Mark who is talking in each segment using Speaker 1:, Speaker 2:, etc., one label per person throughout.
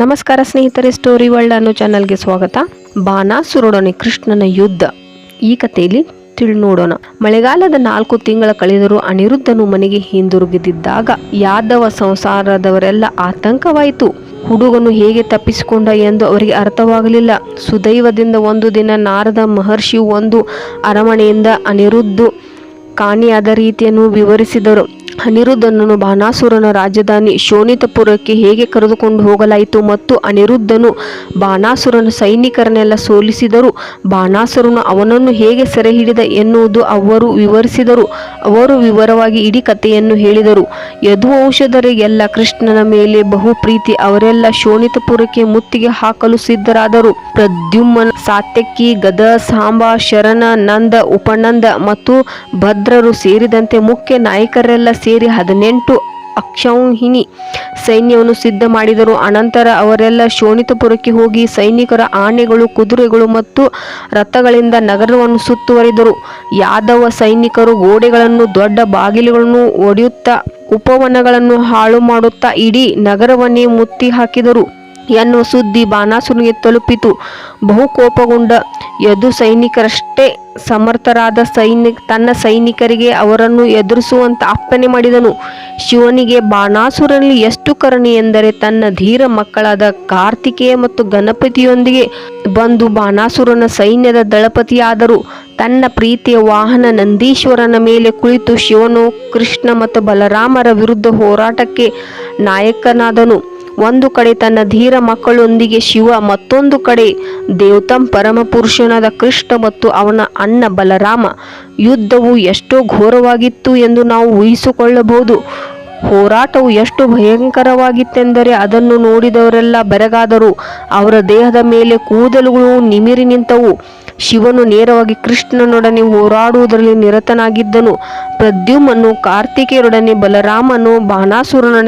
Speaker 1: ನಮಸ್ಕಾರ ಸ್ನೇಹಿತರೆ, story world ಅನ್ನೋ ಚಾನಲ್ಗೆ ಸ್ವಾಗತ. ಬಾಣಾಸುರನೊಡನೆ ಕೃಷ್ಣನ ಯುದ್ಧ ಈ ಕಥೆಯಲ್ಲಿ ನೋಡೋಣ. ಮಳೆಗಾಲದ 4 ತಿಂಗಳ ಕಳೆದರೂ ಅನಿರುದ್ಧನು ಮನೆಗೆ ಹಿಂದಿರುಗಿದ್ದಾಗ ಯಾದವ ಸಂಸಾರದವರೆಲ್ಲ ಆತಂಕವಾಯಿತು. ಹುಡುಗನು ಹೇಗೆ ತಪ್ಪಿಸಿಕೊಂಡ ಎಂದು ಅವರಿಗೆ ಅರ್ಥವಾಗಲಿಲ್ಲ. ಸುದೈವದಿಂದ ಒಂದು ದಿನ ನಾರದ ಮಹರ್ಷಿಯು ಒಂದು ಅರಮನೆಯಿಂದ ಅನಿರುದ್ಧ ಕಾಣೆಯಾದ ರೀತಿಯನ್ನು ವಿವರಿಸಿದರು. ಅನಿರುದ್ಧನನ್ನು ಬಾಣಾಸುರನ ರಾಜಧಾನಿ ಶೋಣಿತಪುರಕ್ಕೆ ಹೇಗೆ ಕರೆದುಕೊಂಡು ಹೋಗಲಾಯಿತು ಮತ್ತು ಅನಿರುದ್ಧನು ಬಾಣಾಸುರನ ಸೈನಿಕರನ್ನೆಲ್ಲ ಸೋಲಿಸಿದರು, ಬಾಣಾಸುರನು ಅವನನ್ನು ಹೇಗೆ ಸೆರೆ ಹಿಡಿದ ಎನ್ನುವುದು ಅವರು ವಿವರಿಸಿದರು. ಅವರು ವಿವರವಾಗಿ ಇಡೀ ಕಥೆಯನ್ನು ಹೇಳಿದರು. ಯದುವಂಶದವರಿಗೆಲ್ಲ ಕೃಷ್ಣನ ಮೇಲೆ ಬಹು ಪ್ರೀತಿ. ಅವರೆಲ್ಲ ಶೋಣಿತಪುರಕ್ಕೆ ಮುತ್ತಿಗೆ ಹಾಕಲು ಸಿದ್ಧರಾದರು. ಪ್ರದ್ಯುಮ್ನ, ಸಾತ್ಯಕಿ, ಗದ, ಸಾಂಬ, ಶರಣ, ನಂದ, ಉಪನಂದ ಮತ್ತು ಭದ್ರರು ಸೇರಿದಂತೆ ಮುಖ್ಯ ನಾಯಕರೆಲ್ಲ ಸೇರಿ 18 ಅಕ್ಷೌಹಿಣಿ ಸೈನ್ಯವನ್ನು ಸಿದ್ಧ ಮಾಡಿದರು. ಅನಂತರ ಅವರೆಲ್ಲ ಶೋಣಿತಪುರಕ್ಕೆ ಹೋಗಿ ಸೈನಿಕರ ಆನೆಗಳು, ಕುದುರೆಗಳು ಮತ್ತು ರಥಗಳಿಂದ ನಗರವನ್ನು ಸುತ್ತುವರಿದರು. ಯಾದವ ಸೈನಿಕರು ಗೋಡೆಗಳನ್ನು, ದೊಡ್ಡ ಬಾಗಿಲುಗಳನ್ನು ಒಡೆಯುತ್ತಾ, ಉಪವನಗಳನ್ನು ಹಾಳು ಮಾಡುತ್ತಾ ಇಡೀ ನಗರವನ್ನೇ ಮುತ್ತಿ ಹಾಕಿದರು ಎನ್ನುವ ಸುದ್ದಿ ಬಾಣಾಸುರನಿಗೆ ತಲುಪಿತು. ಬಹು ಕೋಪಗೊಂಡ ಯದು ಸೈನಿಕರಷ್ಟೇ ಸಮರ್ಥರಾದ ತನ್ನ ಸೈನಿಕರಿಗೆ ಅವರನ್ನು ಎದುರಿಸುವಂತ ಅಪ್ಪಣೆ ಮಾಡಿದನು. ಶಿವನಿಗೆ ಬಾಣಾಸುರನಲ್ಲಿ ಎಷ್ಟು ಕರುಣೆ ಎಂದರೆ ತನ್ನ ಧೀರ ಮಕ್ಕಳಾದ ಕಾರ್ತಿಕೇಯ ಮತ್ತು ಗಣಪತಿಯೊಂದಿಗೆ ಬಂದು ಬಾಣಾಸುರನ ಸೈನ್ಯದ ದಳಪತಿಯಾದರು. ತನ್ನ ಪ್ರೀತಿಯ ವಾಹನ ನಂದೀಶ್ವರನ ಮೇಲೆ ಕುಳಿತು ಶಿವನು ಕೃಷ್ಣ ಮತ್ತು ಬಲರಾಮರ ವಿರುದ್ಧ ಹೋರಾಟಕ್ಕೆ ನಾಯಕನಾದನು. ಒಂದು ಕಡೆ ತನ್ನ ಧೀರ ಮಕ್ಕಳೊಂದಿಗೆ ಶಿವ, ಮತ್ತೊಂದು ಕಡೆ ದೇವತಂ ಪರಮಪುರುಷನಾದ ಕೃಷ್ಣ ಮತ್ತು ಅವನ ಅಣ್ಣ ಬಲರಾಮ. ಯುದ್ಧವು ಎಷ್ಟೋ ಘೋರವಾಗಿತ್ತು ಎಂದು ನಾವು ಊಹಿಸಿಕೊಳ್ಳಬಹುದು. ಹೋರಾಟವು ಎಷ್ಟು ಭಯಂಕರವಾಗಿತ್ತೆಂದರೆ ಅದನ್ನು ನೋಡಿದವರೆಲ್ಲ ಬೆರಗಾದರು. ಅವರ ದೇಹದ ಮೇಲೆ ಕೂದಲುಗಳು ನಿಮಿರಿ ನಿಂತವು. ಶಿವನು ನೇರವಾಗಿ ಕೃಷ್ಣನೊಡನೆ ಹೋರಾಡುವುದರಲ್ಲಿ ನಿರತನಾಗಿದ್ದನು. ಪ್ರದ್ಯುಮ್ನನು ಕಾರ್ತಿಕೇಯರೊಡನೆ, ಬಲರಾಮನು ಬಾಣಾಸುರನ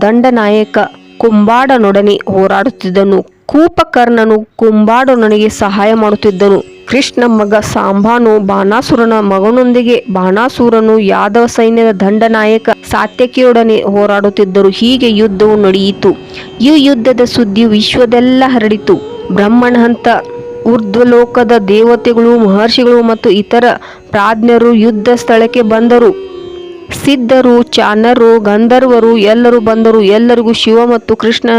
Speaker 1: ದಂಡನಾಯಕ ಕುಂಬಾಡನೊಡನೆ ಹೋರಾಡುತ್ತಿದ್ದನು. ಕೂಪಕರ್ಣನು ಕುಂಬಾಡನೊಡನೆ ಸಹಾಯ ಮಾಡುತ್ತಿದ್ದನು. ಕೃಷ್ಣ ಮಗ ಸಾಂಬನು ಬಾಣಾಸುರನ ಮಗನೊಂದಿಗೆ, ಬಾಣಾಸುರನು ಯಾದವ ಸೈನ್ಯದ ದಂಡನಾಯಕ ಸಾತ್ಯಕಿಯೊಡನೆ ಹೋರಾಡುತ್ತಿದ್ದರು. ಹೀಗೆ ಯುದ್ಧವು ನಡೆಯಿತು. ಈ ಯುದ್ಧದ ಸುದ್ದಿಯು ವಿಶ್ವದೆಲ್ಲ ಹರಡಿತು. ಬ್ರಹ್ಮನ ಹಂತ ಊರ್ಧ್ವಲೋಕದ ದೇವತೆಗಳು, ಮಹರ್ಷಿಗಳು ಮತ್ತು ಇತರ ಪ್ರಾಜ್ಞರು ಯುದ್ಧ ಸ್ಥಳಕ್ಕೆ ಬಂದರು. ಸಿದ್ಧರು, ಚಾನರು, ಗಂಧರ್ವರು ಎಲ್ಲರೂ ಬಂದರು. ಎಲ್ಲರಿಗೂ ಶಿವ ಮತ್ತು ಕೃಷ್ಣ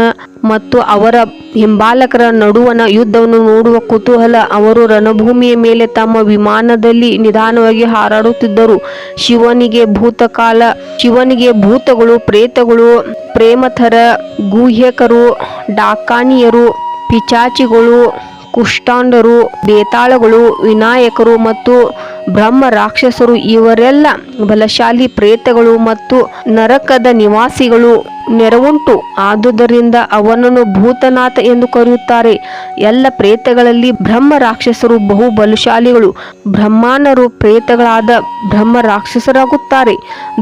Speaker 1: ಮತ್ತು ಅವರ ಹಿಂಬಾಲಕರ ನಡುವಣ ಯುದ್ಧವನ್ನು ನೋಡುವ ಕುತೂಹಲ. ಅವರು ರಣಭೂಮಿಯ ಮೇಲೆ ತಮ್ಮ ವಿಮಾನದಲ್ಲಿ ನಿಧಾನವಾಗಿ ಹಾರಾಡುತ್ತಿದ್ದರು. ಶಿವನಿಗೆ ಭೂತಗಳು, ಪ್ರೇತಗಳು, ಪ್ರೇಮಥರ, ಗುಹ್ಯಕರು, ಡಾಕಾನಿಯರು, ಪಿಚಾಚಿಗಳು, ಕುಷ್ಟಾಂಡರು, ಬೇತಾಳಗಳು, ವಿನಾಯಕರು ಮತ್ತು ಬ್ರಹ್ಮ ರಾಕ್ಷಸರು, ಇವರೆಲ್ಲ ಬಲಶಾಲಿ ಪ್ರೇತಗಳು ಮತ್ತು ನರಕದ ನಿವಾಸಿಗಳು ನೆರವುಂಟು. ಆದುದರಿಂದ ಅವನನ್ನು ಭೂತನಾಥ ಎಂದು ಕರೆಯುತ್ತಾರೆ. ಎಲ್ಲ ಪ್ರೇತಗಳಲ್ಲಿ ಬ್ರಹ್ಮ ರಾಕ್ಷಸರು ಬಹು ಬಲಶಾಲಿಗಳು. ಬ್ರಹ್ಮಾನರು ಪ್ರೇತಗಳಾದ ಬ್ರಹ್ಮ ರಾಕ್ಷಸರಾಗುತ್ತಾರೆ.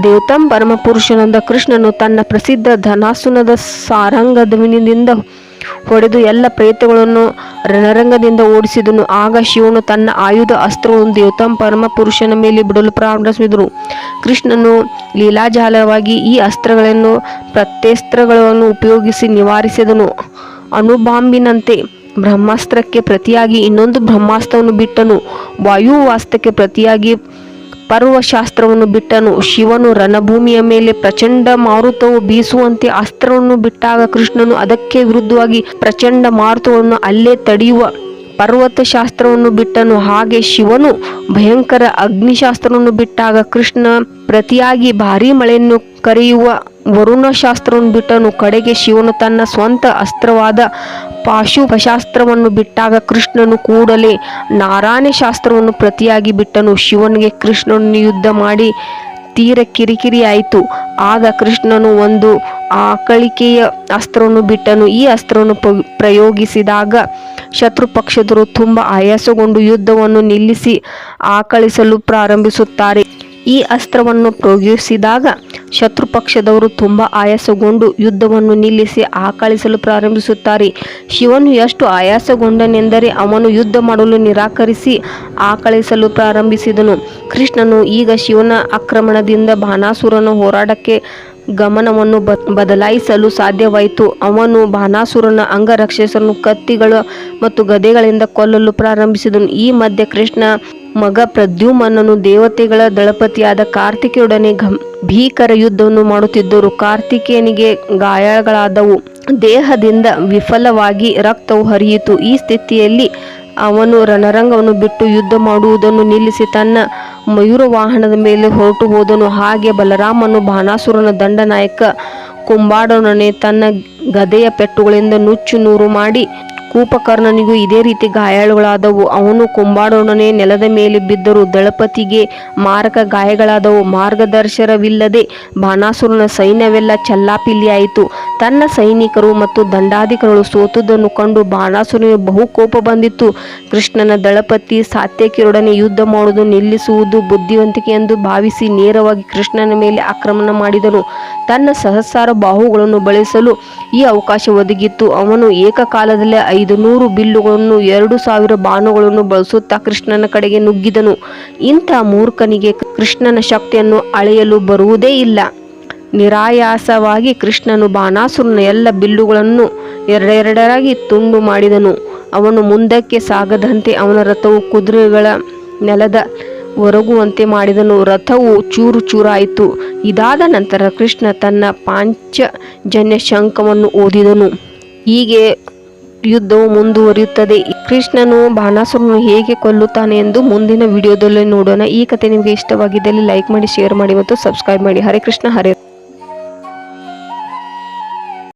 Speaker 1: ದೇವತಂ ಪರಮಪುರುಷನಾದ ಕೃಷ್ಣನು ತನ್ನ ಪ್ರಸಿದ್ಧ ಧನಾಸುನದ ಸಾರಂಗದಿಂದ ಹೊಡೆದು ಎಲ್ಲ ಪ್ರೇತಗಳನ್ನು ರಣರಂಗದಿಂದ ಓಡಿಸಿದನು. ಆಗ ಶಿವನು ತನ್ನ ಆಯುಧ ಅಸ್ತ್ರಗಳನ್ನು ದೇವತಂ ಪರಮಪುರುಷನ ಮೇಲೆ ಬಿಡಲು ಪ್ರಾರಂಭಿಸಿದರು. ಕೃಷ್ಣನು ಲೀಲಾಜಾಲವಾಗಿ ಈ ಅಸ್ತ್ರಗಳನ್ನು ಪ್ರತ್ಯಸ್ತ್ರಗಳನ್ನು ಉಪಯೋಗಿಸಿ ನಿವಾರಿಸಿದನು. ಅಣುಬಾಂಬಿನಂತೆ ಬ್ರಹ್ಮಾಸ್ತ್ರಕ್ಕೆ ಪ್ರತಿಯಾಗಿ ಇನ್ನೊಂದು ಬ್ರಹ್ಮಾಸ್ತ್ರವನ್ನು ಬಿಟ್ಟನು. ವಾಯುವಾಸ್ತ್ರಕ್ಕೆ ಪ್ರತಿಯಾಗಿ ಪರ್ವಶಾಸ್ತ್ರವನ್ನು ಬಿಟ್ಟನು. ಶಿವನು ರಣಭೂಮಿಯ ಮೇಲೆ ಪ್ರಚಂಡ ಮಾರುತವು ಬೀಸುವಂತೆ ಅಸ್ತ್ರವನ್ನು ಬಿಟ್ಟಾಗ ಕೃಷ್ಣನು ಅದಕ್ಕೆ ವಿರುದ್ಧವಾಗಿ ಪ್ರಚಂಡ ಮಾರುತವನ್ನು ಅಲ್ಲೇ ತಡೆಯುವ ಪರ್ವತ ಶಾಸ್ತ್ರವನ್ನು ಬಿಟ್ಟನು. ಹಾಗೆ ಶಿವನು ಭಯಂಕರ ಅಗ್ನಿಶಾಸ್ತ್ರವನ್ನು ಬಿಟ್ಟಾಗ ಕೃಷ್ಣ ಪ್ರತಿಯಾಗಿ ಭಾರೀ ಮಳೆಯನ್ನು ಕರೆಯುವ ವರುಣ ಶಾಸ್ತ್ರವನ್ನು ಬಿಟ್ಟನು. ಕಡೆಗೆ ಶಿವನು ತನ್ನ ಸ್ವಂತ ಅಸ್ತ್ರವಾದ ಪಾಶುಪಶಾಸ್ತ್ರವನ್ನು ಬಿಟ್ಟಾಗ ಕೃಷ್ಣನು ಕೂಡಲೇ ನಾರಾಯಣ ಶಾಸ್ತ್ರವನ್ನು ಪ್ರತಿಯಾಗಿ ಬಿಟ್ಟನು. ಶಿವನಿಗೆ ಕೃಷ್ಣನನ್ನು ಯುದ್ಧ ಮಾಡಿ ತೀರ ಕಿರಿಕಿರಿಯಾಯಿತು. ಆಗ ಕೃಷ್ಣನು ಒಂದು ಆಕಳಿಕೆಯ ಅಸ್ತ್ರವನ್ನು ಬಿಟ್ಟನು. ಈ ಅಸ್ತ್ರವನ್ನು ಪ್ರಯೋಗಿಸಿದಾಗ ಶತ್ರುಪಕ್ಷದವರು ತುಂಬ ಆಯಾಸಗೊಂಡು ಯುದ್ಧವನ್ನು ನಿಲ್ಲಿಸಿ ಆಕಳಿಸಲು ಪ್ರಾರಂಭಿಸುತ್ತಾರೆ. ಈ ಅಸ್ತ್ರವನ್ನು ಪ್ರಯೋಗಿಸಿದಾಗ ಶತ್ರುಪಕ್ಷದವರು ತುಂಬ ಆಯಾಸಗೊಂಡು ಯುದ್ಧವನ್ನು ನಿಲ್ಲಿಸಿ ಆಕಳಿಸಲು ಪ್ರಾರಂಭಿಸುತ್ತಾರೆ. ಶಿವನು ಎಷ್ಟು ಆಯಾಸಗೊಂಡನೆಂದರೆ ಅವನು ಯುದ್ಧ ಮಾಡಲು ನಿರಾಕರಿಸಿ ಆಕಳಿಸಲು ಪ್ರಾರಂಭಿಸಿದನು. ಕೃಷ್ಣನು ಈಗ ಶಿವನ ಆಕ್ರಮಣದಿಂದ ಬಾಣಾಸುರನ ಹೋರಾಟಕ್ಕೆ ಗಮನವನ್ನು ಬದಲಾಯಿಸಲು ಸಾಧ್ಯವಾಯಿತು. ಅವನು ಬಾಣಾಸುರನ ಅಂಗರಕ್ಷಕರನ್ನು ಕತ್ತಿಗಳು ಮತ್ತು ಗದೆಗಳಿಂದ ಕೊಲ್ಲಲು ಪ್ರಾರಂಭಿಸಿದನು. ಈ ಮಧ್ಯೆ ಕೃಷ್ಣ ಮಗ ಪ್ರದ್ಯುಮ್ನನು ದೇವತೆಗಳ ದಳಪತಿಯಾದ ಕಾರ್ತಿಕೇಯನೊಡನೆ ಭೀಕರ ಯುದ್ಧವನ್ನು ಮಾಡುತ್ತಿದ್ದರು. ಕಾರ್ತಿಕೇಯನಿಗೆ ಗಾಯಗಳಾದವು, ದೇಹದಿಂದ ವಿಫಲವಾಗಿ ರಕ್ತವು ಹರಿಯಿತು. ಈ ಸ್ಥಿತಿಯಲ್ಲಿ ಅವನು ರಣರಂಗವನ್ನು ಬಿಟ್ಟು ಯುದ್ಧ ಮಾಡುವುದನ್ನು ನಿಲ್ಲಿಸಿ ತನ್ನ ಮಯೂರವಾಹನದ ಮೇಲೆ ಹೊರಟು ಹೋದನು. ಹಾಗೆ ಬಲರಾಮನು ಬಾಣಾಸುರನ ದಂಡನಾಯಕ ಕುಂಭಾಂಡನೊಡನೆ ತನ್ನ ಗದೆಯ ಪೆಟ್ಟುಗಳಿಂದ ನುಚ್ಚು ನೂರು ಮಾಡಿ, ಕೂಪಕರ್ಣನಿಗೂ ಇದೇ ರೀತಿ ಗಾಯಗಳಾದವು. ಅವನು ಕುಂಭಾಂಡನೊಡನೆ ನೆಲದ ಮೇಲೆ ಬಿದ್ದರು. ದಳಪತಿಗೆ ಮಾರಕ ಗಾಯಗಳಾದವು. ಮಾರ್ಗದರ್ಶನವಿಲ್ಲದೆ ಬಾಣಾಸುರನ ಸೈನ್ಯವೆಲ್ಲ ಚೆಲ್ಲಾಪಿಲ್ಲಿಯಾಯಿತು. ತನ್ನ ಸೈನಿಕರು ಮತ್ತು ದಂಡಾಧಿಕಾರಿಗಳು ಸೋತುದನ್ನು ಕಂಡು ಬಾಣಾಸುರನಿಗೆ ಬಹು ಕೋಪ ಬಂದಿತು. ಕೃಷ್ಣನ ದಳಪತಿ ಸಾತ್ಯಕಿಯರೊಡನೆ ಯುದ್ಧ ಮಾಡುವುದನ್ನು ನಿಲ್ಲಿಸುವುದು ಬುದ್ಧಿವಂತಿಕೆ ಎಂದು ಭಾವಿಸಿ ನೇರವಾಗಿ ಕೃಷ್ಣನ ಮೇಲೆ ಆಕ್ರಮಣ ಮಾಡಿದನು. ತನ್ನ ಸಹಸ್ರಾರು ಬಾಹುಗಳನ್ನು ಬಳಸಲು ಈ ಅವಕಾಶ ಒದಗಿತ್ತು. ಅವನು ಏಕಕಾಲದಲ್ಲಿ 500 ಬಿಲ್ಲುಗಳನ್ನು 2000 ಬಾಣಗಳನ್ನು ಬಳಸುತ್ತಾ ಕೃಷ್ಣನ ಕಡೆಗೆ ನುಗ್ಗಿದನು. ಇಂಥ ಮೂರ್ಖನಿಗೆ ಕೃಷ್ಣನ ಶಕ್ತಿಯನ್ನು ಅಳೆಯಲು ಬರುವುದೇ ಇಲ್ಲ. ನಿರಾಯಾಸವಾಗಿ ಕೃಷ್ಣನು ಬಾಣಾಸುರನ ಎಲ್ಲ ಬಿಲ್ಲುಗಳನ್ನು ಎರಡೆರಡರಾಗಿ ತುಂಡು ಮಾಡಿದನು. ಅವನು ಮುಂದಕ್ಕೆ ಸಾಗದಂತೆ ಅವನ ರಥವು ಕುದುರೆಗಳ ನೆಲದ ಒರಗುವಂತೆ ಮಾಡಿದನು. ರಥವು ಚೂರು ಚೂರಾಯಿತು. ಇದಾದ ನಂತರ ಕೃಷ್ಣ ತನ್ನ ಪಾಂಚಜನ್ಯ ಶಂಖವನ್ನು ಓದಿದನು. ಹೀಗೆ ಯುದ್ಧವು ಮುಂದುವರಿಯುತ್ತದೆ. ಕೃಷ್ಣನು ಬಾಣಾಸುರನು ಹೇಗೆ ಕೊಲ್ಲುತ್ತಾನೆ ಎಂದು ಮುಂದಿನ ವಿಡಿಯೋದಲ್ಲಿ ನೋಡೋಣ. ಈ ಕಥೆ ನಿಮಗೆ ಇಷ್ಟವಾಗಿದ್ದಲ್ಲಿ ಲೈಕ್ ಮಾಡಿ, ಶೇರ್ ಮಾಡಿ ಮತ್ತು ಸಬ್ಸ್ಕ್ರೈಬ್ ಮಾಡಿ. ಹರೇ ಕೃಷ್ಣ, ಹರೇ